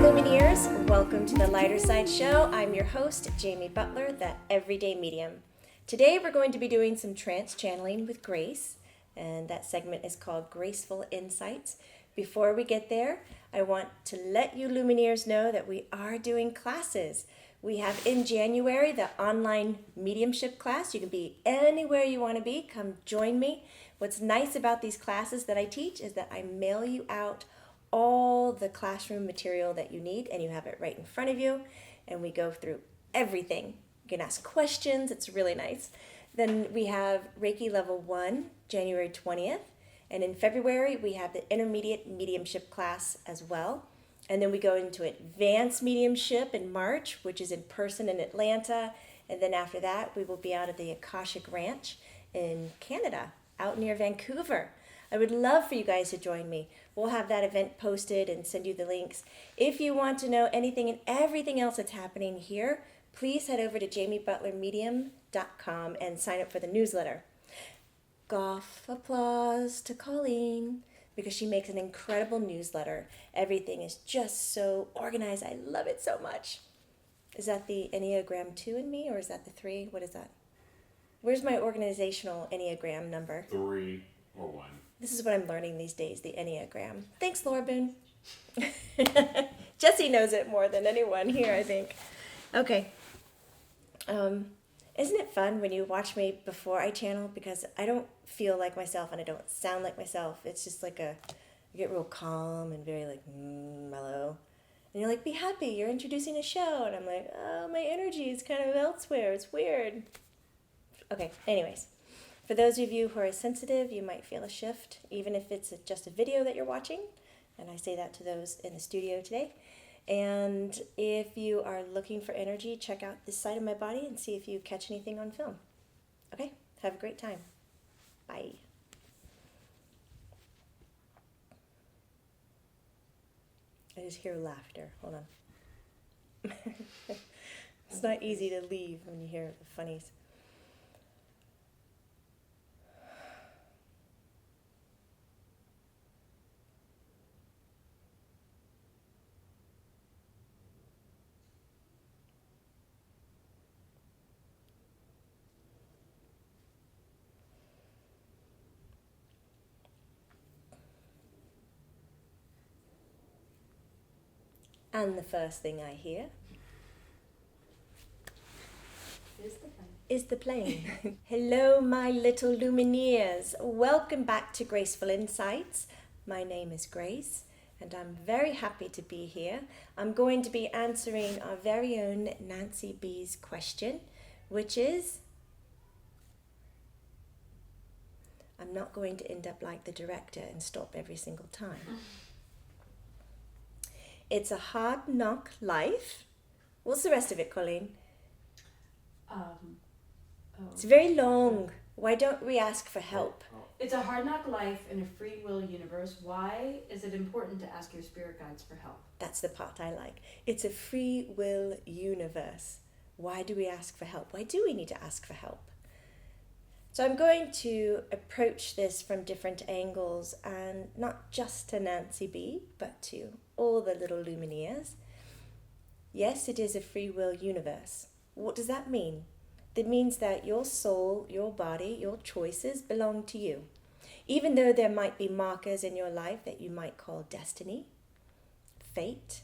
Lumineers, welcome to the Lighter Side Show. I'm your host, Jamie Butler, the Everyday Medium. Today we're going to be doing some trance channeling with Grace, and that segment is called Graceful Insights. Before we get there, I want to let you Lumineers know that we are doing classes. We have in January the online mediumship class. You can be anywhere you want to be. Come join me. What's nice about these classes that I teach is that I mail you out all the classroom material that you need, and you have it right in front of you, and we go through everything. You can ask questions. It's really nice. Then we have Reiki Level 1, January 20th, and in February we have the Intermediate Mediumship class as well. And then we go into Advanced Mediumship in March, which is in person in Atlanta, and then after that we will be out at the Akashic Ranch in Canada, out near Vancouver. I would love for you guys to join me. We'll have that event posted and send you the links. If you want to know anything and everything else that's happening here, please head over to jamiebutlermedium.com and sign up for the newsletter. Golf applause to Colleen, because she makes an incredible newsletter. Everything is just so organized. I love it so much. Is that the Enneagram 2 in me, or is that the 3? What is that? Where's my organizational Enneagram number? 3 or 1. This is what I'm learning these days, the Enneagram. Thanks, Laura Boone. Jessie knows it more than anyone here, I think. Okay. Isn't it fun when you watch me before I channel? Because I don't feel like myself and I don't sound like myself. It's just like I get real calm and very like mellow. And you're like, be happy, you're introducing a show. And I'm like, oh, my energy is kind of elsewhere. It's weird. Okay, anyways. For those of you who are sensitive, you might feel a shift, even if it's just a video that you're watching. And I say that to those in the studio today. And if you are looking for energy, check out this side of my body and see if you catch anything on film. Okay, have a great time. Bye. I just hear laughter. Hold on. It's not easy to leave when you hear the funnies. And the first thing I hear is the plane. Hello, my little Lumineers. Welcome back to Graceful Insights. My name is Grace, and I'm very happy to be here. I'm going to be answering our very own Nancy B's question, which is, I'm not going to end up like the director and stop every single time. It's a hard knock life. What's the rest of it, Colleen? It's very long. Why don't we ask for help? It's a hard knock life in a free will universe. Why is it important to ask your spirit guides for help? That's the part I like. It's a free will universe. Why do we ask for help? Why do we need to ask for help? So I'm going to approach this from different angles, and not just to Nancy B, but to all the little Lumineers. Yes, it is a free will universe. What does that mean? That means that your soul, your body, your choices belong to you. Even though there might be markers in your life that you might call destiny, fate,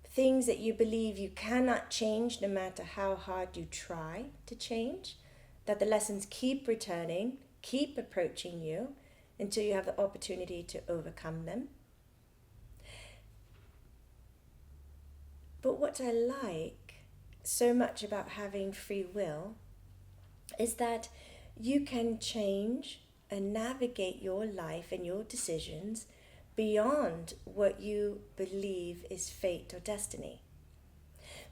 things that you believe you cannot change no matter how hard you try to change, that the lessons keep returning, keep approaching you until you have the opportunity to overcome them. But what I like so much about having free will is that you can change and navigate your life and your decisions beyond what you believe is fate or destiny.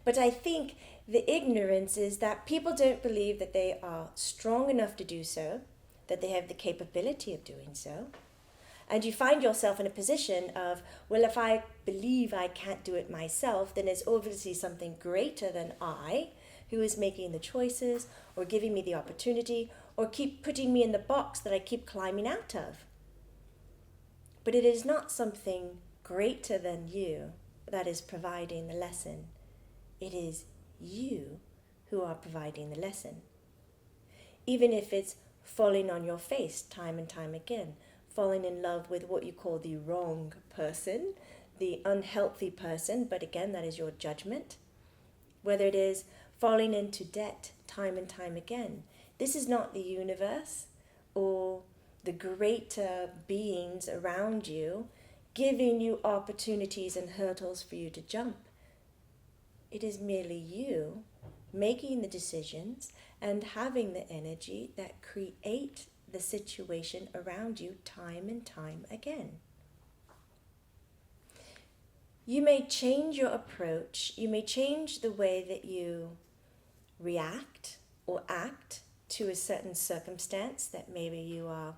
But I think the ignorance is that people don't believe that they are strong enough to do so, that they have the capability of doing so. And you find yourself in a position of, well, if I believe I can't do it myself, then it's obviously something greater than I who is making the choices or giving me the opportunity or keep putting me in the box that I keep climbing out of. But it is not something greater than you that is providing the lesson. It is you who are providing the lesson. Even if it's falling on your face time and time again, falling in love with what you call the wrong person, the unhealthy person, but again, that is your judgment. Whether it is falling into debt time and time again, this is not the universe or the greater beings around you giving you opportunities and hurdles for you to jump. It is merely you making the decisions and having the energy that create the situation around you time and time again. You may change your approach, you may change the way that you react or act to a certain circumstance that maybe you are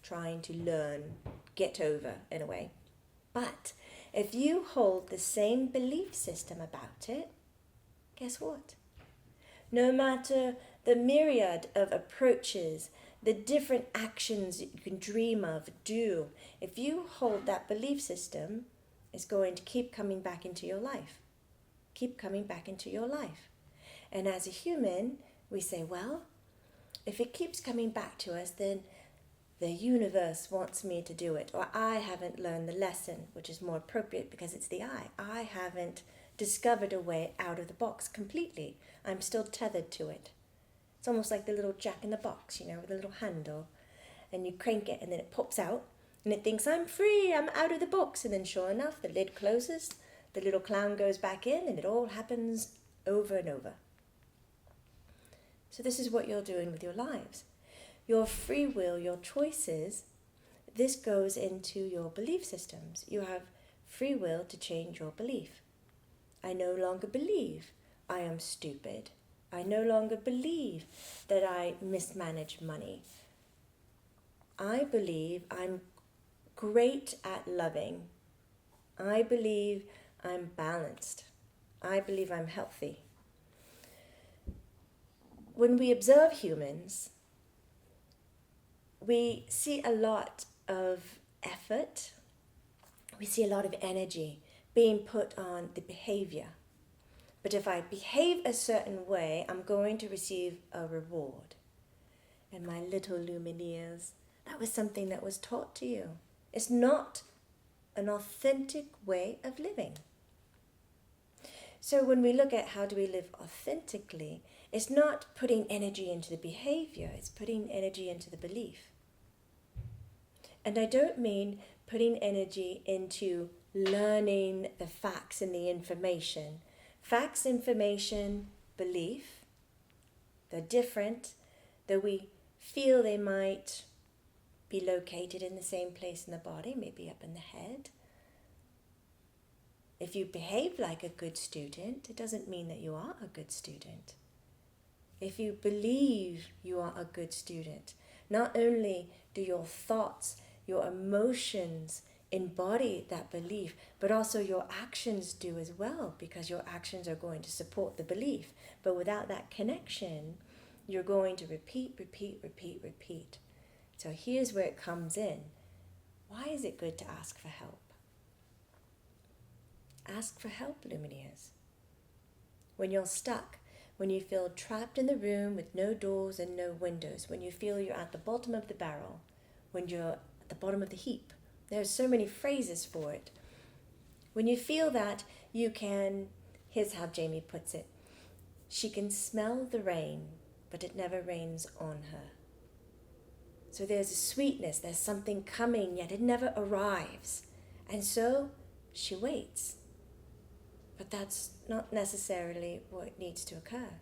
trying to learn, get over in a way. But if you hold the same belief system about it, guess what? No matter the myriad of approaches, the different actions you can dream of, do, if you hold that belief system, it's going to keep coming back into your life. Keep coming back into your life. And as a human, we say, well, if it keeps coming back to us, then the universe wants me to do it, or I haven't learned the lesson, which is more appropriate because it's the I. I haven't discovered a way out of the box completely. I'm still tethered to it. It's almost like the little jack in the box, with a little handle. And you crank it and then it pops out and it thinks, I'm free, I'm out of the box. And then sure enough, the lid closes, the little clown goes back in, and it all happens over and over. So this is what you're doing with your lives. Your free will, your choices, this goes into your belief systems. You have free will to change your belief. I no longer believe I am stupid. I no longer believe that I mismanage money. I believe I'm great at loving. I believe I'm balanced. I believe I'm healthy. When we observe humans, we see a lot of effort, we see a lot of energy being put on the behavior. But if I behave a certain way, I'm going to receive a reward. And my little lumineers, that was something that was taught to you. It's not an authentic way of living. So when we look at how do we live authentically, it's not putting energy into the behavior, it's putting energy into the belief. And I don't mean putting energy into learning the facts and the information. Facts, information, belief, they're different, though we feel they might be located in the same place in the body, maybe up in the head. If you behave like a good student, it doesn't mean that you are a good student. If you believe you are a good student, not only do your thoughts, your emotions embody that belief, but also your actions do as well, because your actions are going to support the belief. But without that connection, you're going to repeat. So here's where it comes in. Why is it good to ask for help? Ask for help, Lumineers. When you're stuck, when you feel trapped in the room with no doors and no windows, when you feel you're at the bottom of the barrel, when you're at the bottom of the heap, there's so many phrases for it. When you feel that, you can, here's how Jamie puts it, she can smell the rain, but it never rains on her. So there's a sweetness, there's something coming, yet it never arrives. And so she waits. But that's not necessarily what needs to occur.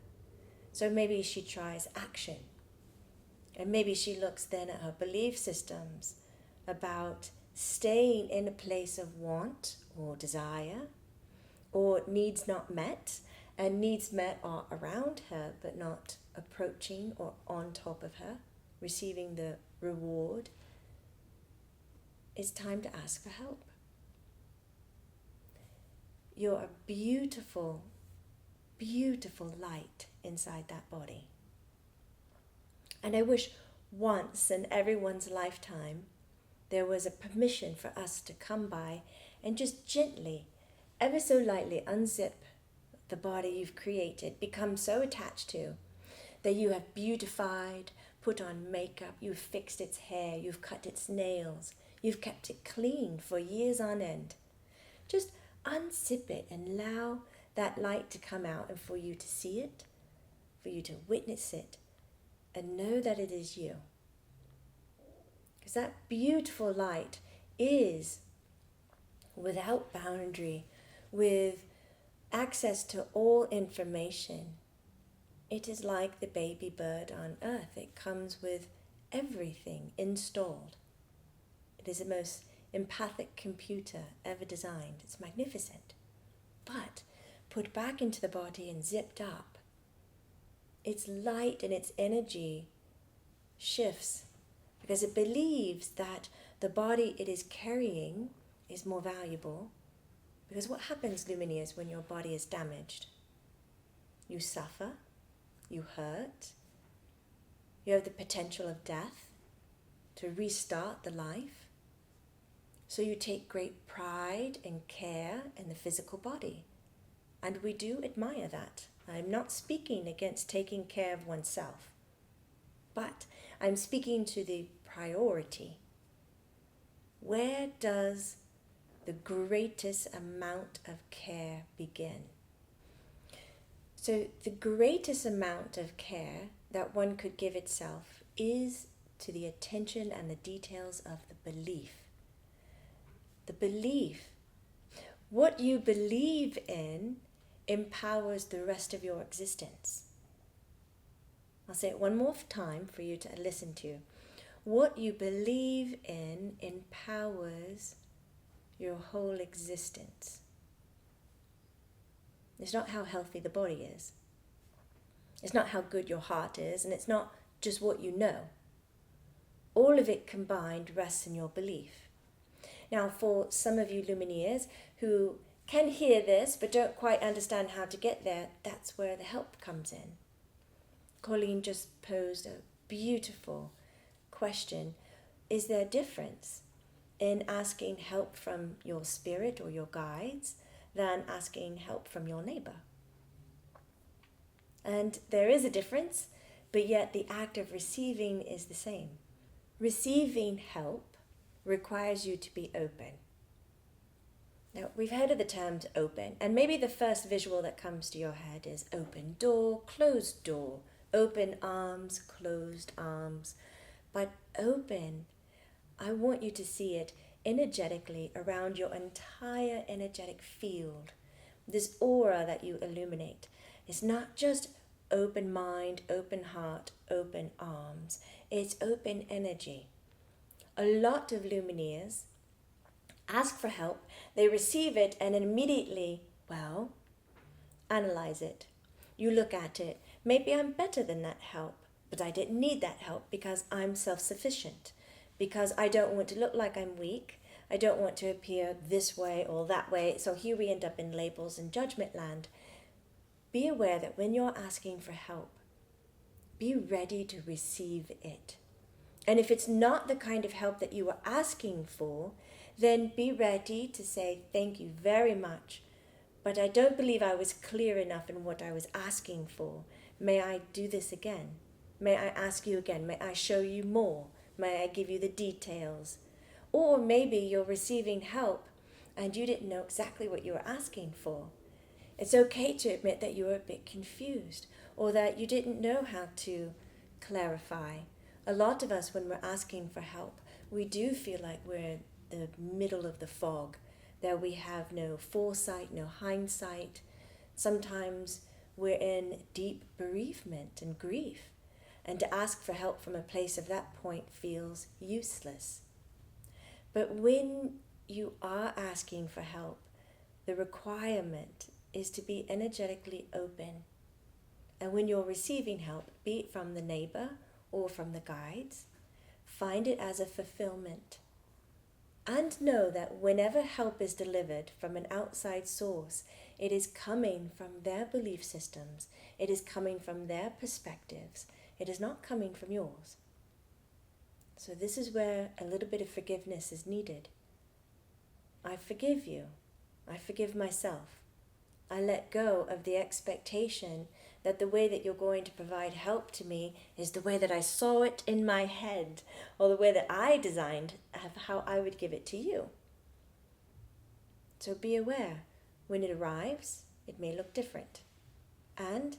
So maybe she tries action. And maybe she looks then at her belief systems about staying in a place of want or desire or needs not met, and needs met are around her but not approaching or on top of her, receiving the reward. It's time to ask for help. You're a beautiful, beautiful light inside that body. And I wish once in everyone's lifetime there was a permission for us to come by and just gently ever so lightly unzip the body you've created, become so attached to, that you have beautified, put on makeup, you've fixed its hair, you've cut its nails, you've kept it clean for years on end. Just unzip it and allow that light to come out and for you to see it, for you to witness it, and know that it is you. Because that beautiful light is without boundary, with access to all information. It is like the baby bird on earth. It comes with everything installed. It is the most empathic computer ever designed. It's magnificent. But put back into the body and zipped up, its light and its energy shifts because it believes that the body it is carrying is more valuable. Because what happens, Lumineers, when your body is damaged? You suffer, you hurt, you have the potential of death to restart the life. So you take great pride and care in the physical body. And we do admire that. I'm not speaking against taking care of oneself, but I'm speaking to the priority. Where does the greatest amount of care begin? So the greatest amount of care that one could give itself is to the attention and the details of the belief. The belief. What you believe in empowers the rest of your existence. I'll say it one more time for you to listen to. What you believe in empowers your whole existence. It's not how healthy the body is. It's not how good your heart is, and it's not just what you know. All of it combined rests in your belief. Now, for some of you Lumineers who can hear this but don't quite understand how to get there, that's where the help comes in. Colleen just posed a beautiful question. Is there a difference in asking help from your spirit or your guides than asking help from your neighbor? And there is a difference, but yet the act of receiving is the same. Receiving help requires you to be open. Now, we've heard of the terms open, and maybe the first visual that comes to your head is open door, open arms, closed arms. But open, I want you to see it energetically around your entire energetic field. This aura that you illuminate is not just open mind, open heart, open arms. It's open energy. A lot of Lumineers ask for help, they receive it, and immediately, analyze it. You look at it. Maybe I'm better than that help, but I didn't need that help because I'm self-sufficient, because I don't want to look like I'm weak. I don't want to appear this way or that way. So here we end up in labels and judgment land. Be aware that when you're asking for help, be ready to receive it. And if it's not the kind of help that you were asking for, then be ready to say, thank you very much, but I don't believe I was clear enough in what I was asking for. May I do this again? May I ask you again? May I show you more? May I give you the details? Or maybe you're receiving help and you didn't know exactly what you were asking for. It's okay to admit that you were a bit confused or that you didn't know how to clarify. A lot of us, when we're asking for help, we do feel like we're in the middle of the fog, that we have no foresight, no hindsight. Sometimes we're in deep bereavement and grief, and to ask for help from a place of that point feels useless. But when you are asking for help, the requirement is to be energetically open. And when you're receiving help, be it from the neighbor or from the guides, find it as a fulfillment. And know that whenever help is delivered from an outside source, it is coming from their belief systems. It is coming from their perspectives. It is not coming from yours. So this is where a little bit of forgiveness is needed. I forgive you. I forgive myself. I let go of the expectation that the way that you're going to provide help to me is the way that I saw it in my head, or the way that I designed of how I would give it to you. So be aware, when it arrives, it may look different. And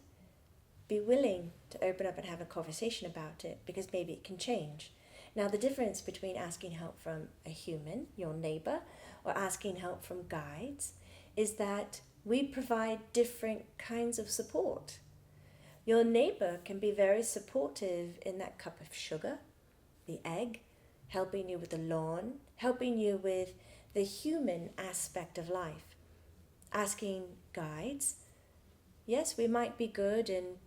be willing to open up and have a conversation about it, because maybe it can change. Now, the difference between asking help from a human, your neighbor, or asking help from guides is that we provide different kinds of support. Your neighbor can be very supportive in that cup of sugar, the egg, helping you with the lawn, helping you with the human aspect of life. Asking guides, yes, we might be good in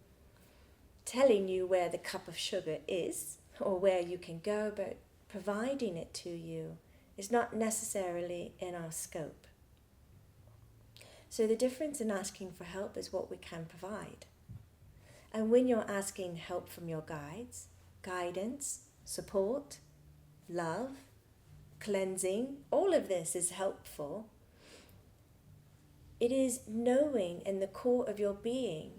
telling you where the cup of sugar is or where you can go, but providing it to you is not necessarily in our scope. So the difference in asking for help is what we can provide. And when you're asking help from your guides, guidance, support, love, cleansing, all of this is helpful. It is knowing in the core of your being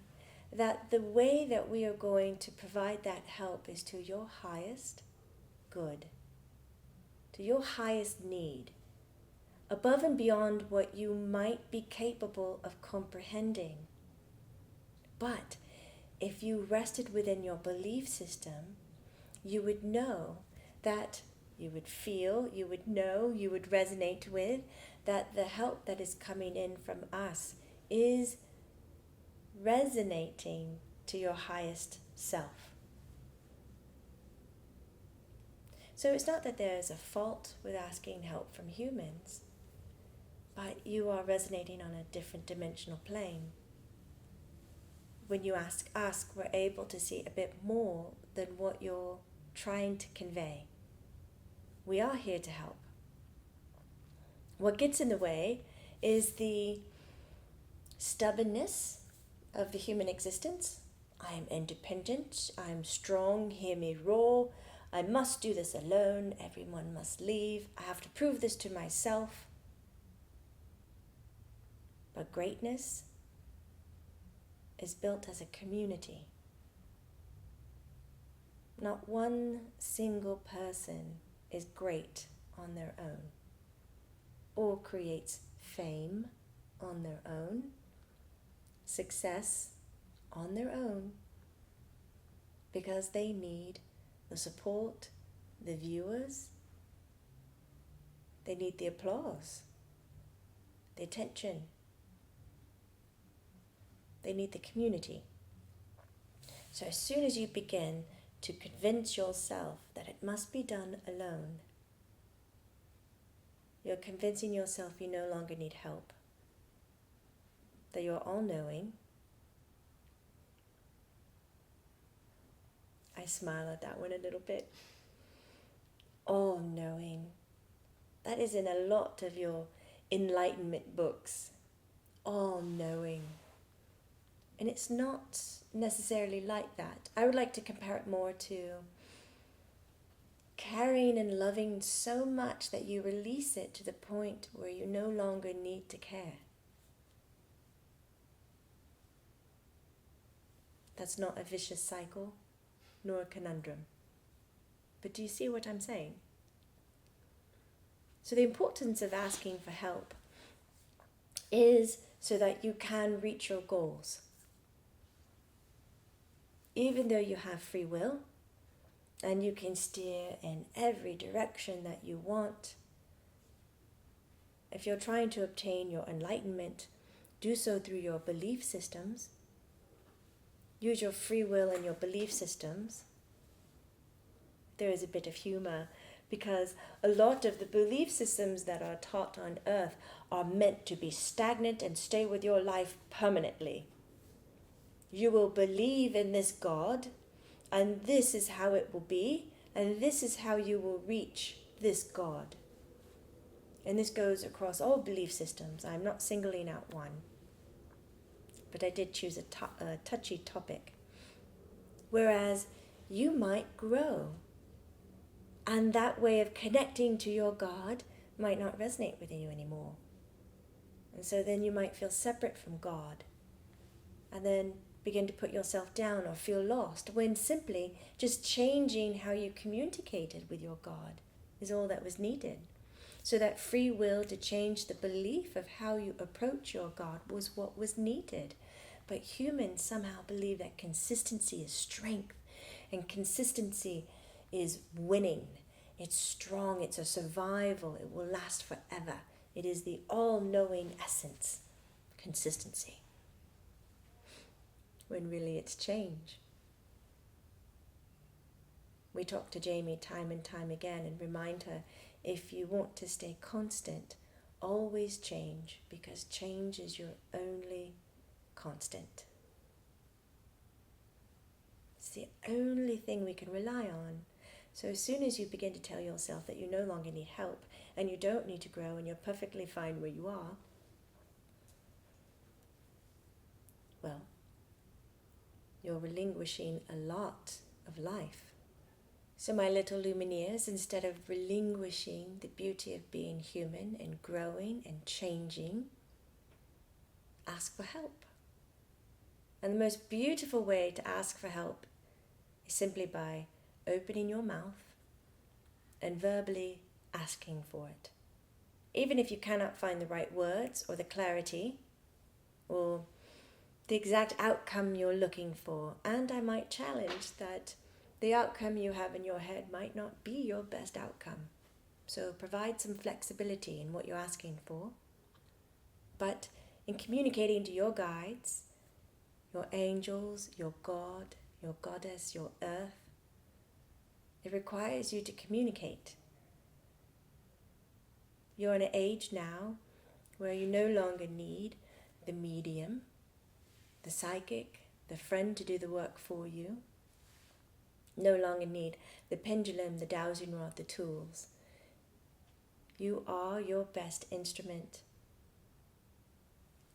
that the way that we are going to provide that help is to your highest good, to your highest need, above and beyond what you might be capable of comprehending. But if you rested within your belief system, you would know that you would feel, you would know, you would resonate with that the help that is coming in from us is resonating to your highest self. So it's not that there's a fault with asking help from humans, but you are resonating on a different dimensional plane. When you ask, we're able to see a bit more than what you're trying to convey. We are here to help. What gets in the way is the stubbornness of the human existence. I am independent, I am strong, hear me roar, I must do this alone, everyone must leave, I have to prove this to myself. But greatness is built as a community. Not one single person is great on their own, or creates fame on their own, success on their own, because they need the support, the viewers, they need the applause, the attention, they need the community. So as soon as you begin to convince yourself that it must be done alone, you're convincing yourself you no longer need help, that you're all-knowing. I smile at that one a little bit. All-knowing. That is in a lot of your enlightenment books. All-knowing. And it's not necessarily like that. I would like to compare it more to caring and loving so much that you release it to the point where you no longer need to care. That's not a vicious cycle, nor a conundrum. But do you see what I'm saying? So the importance of asking for help is so that you can reach your goals. Even though you have free will, and you can steer in every direction that you want, if you're trying to obtain your enlightenment, do so through your belief systems. Use your free will and your belief systems. There is a bit of humor, because a lot of the belief systems that are taught on earth are meant to be stagnant and stay with your life permanently. You will believe in this God, and this is how it will be, and this is how you will reach this God. And this goes across all belief systems. I'm not singling out one, but I did choose a touchy topic. Whereas you might grow, and that way of connecting to your God might not resonate with you anymore. And so then you might feel separate from God, and then begin to put yourself down or feel lost, when simply just changing how you communicated with your God is all that was needed. So that free will to change the belief of how you approach your God was what was needed. But humans somehow believe that consistency is strength, and consistency is winning. It's strong, it's a survival, it will last forever. It is the all-knowing essence, consistency. When really it's change. We talk to Jamie time and time again and remind her, if you want to stay constant, always change, because change is your only constant. It's the only thing we can rely on. So as soon as you begin to tell yourself that you no longer need help and you don't need to grow and you're perfectly fine where you are, well, you're relinquishing a lot of life. So my little lumineers, instead of relinquishing the beauty of being human and growing and changing, ask for help. And the most beautiful way to ask for help is simply by opening your mouth and verbally asking for it. Even if you cannot find the right words or the clarity or the exact outcome you're looking for. And I might challenge that the outcome you have in your head might not be your best outcome. So provide some flexibility in what you're asking for. But in communicating to your guides, your angels, your God, your goddess, your earth, it requires you to communicate. You're in an age now where you no longer need the medium, the psychic, the friend to do the work for you. No longer need the pendulum, the dowsing rod, the tools. You are your best instrument.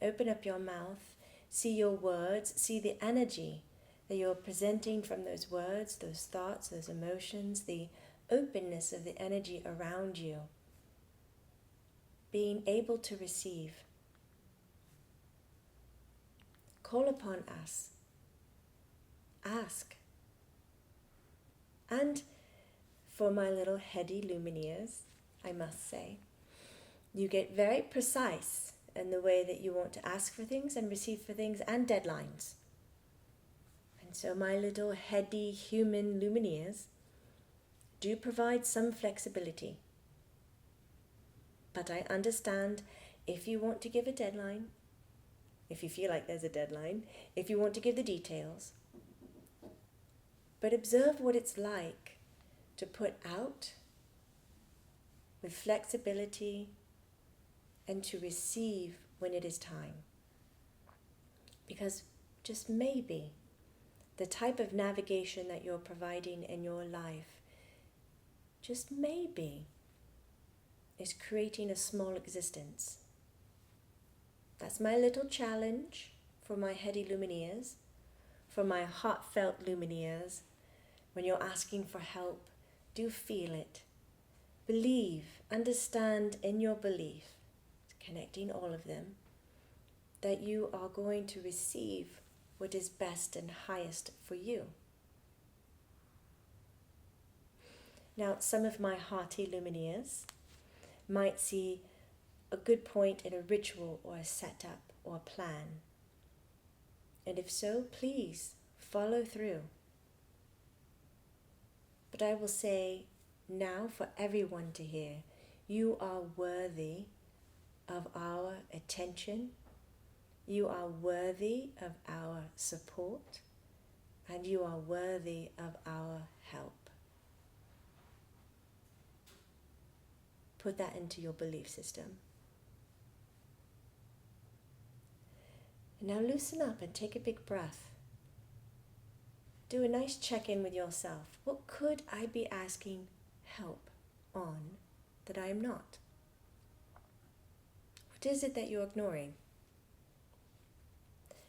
Open up your mouth, see your words, see the energy that you're presenting from those words, those thoughts, those emotions, the openness of the energy around you. Being able to receive. Call upon us. Ask. And for my little heady lumineers, I must say, you get very precise in the way that you want to ask for things and receive for things, and deadlines. And so my little heady human lumineers do provide some flexibility. But I understand if you want to give a deadline, if you feel like there's a deadline, if you want to give the details, but observe what it's like to put out with flexibility and to receive when it is time. Because just maybe the type of navigation that you're providing in your life, just maybe, is creating a small existence. That's my little challenge for my heady lumineers, for my heartfelt lumineers. When you're asking for help, do feel it. Believe, understand in your belief, connecting all of them, that you are going to receive what is best and highest for you. Now, some of my hearty lumineers might see a good point in a ritual or a setup or a plan. And if so, please follow through. But I will say now for everyone to hear, you are worthy of our attention, you are worthy of our support, and you are worthy of our help. Put that into your belief system. Now loosen up and take a big breath. Do a nice check-in with yourself. What could I be asking help on that I am not? What is it that you're ignoring?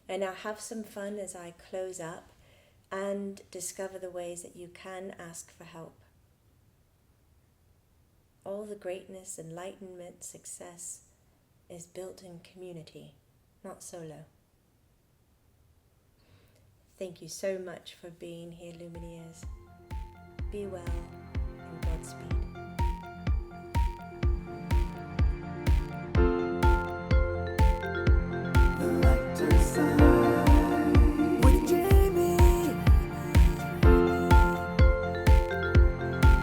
And now have some fun as I close up and discover the ways that you can ask for help. All the greatness, enlightenment, success, is built in community, not solo. Thank you so much for being here, Lumineers. Be well and Godspeed. The lighter side with Jamie.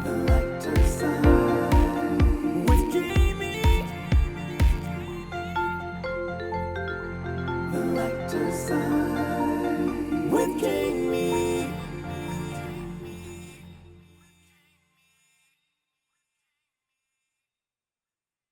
The lighter side with Jamie. The lighter side with Jamie.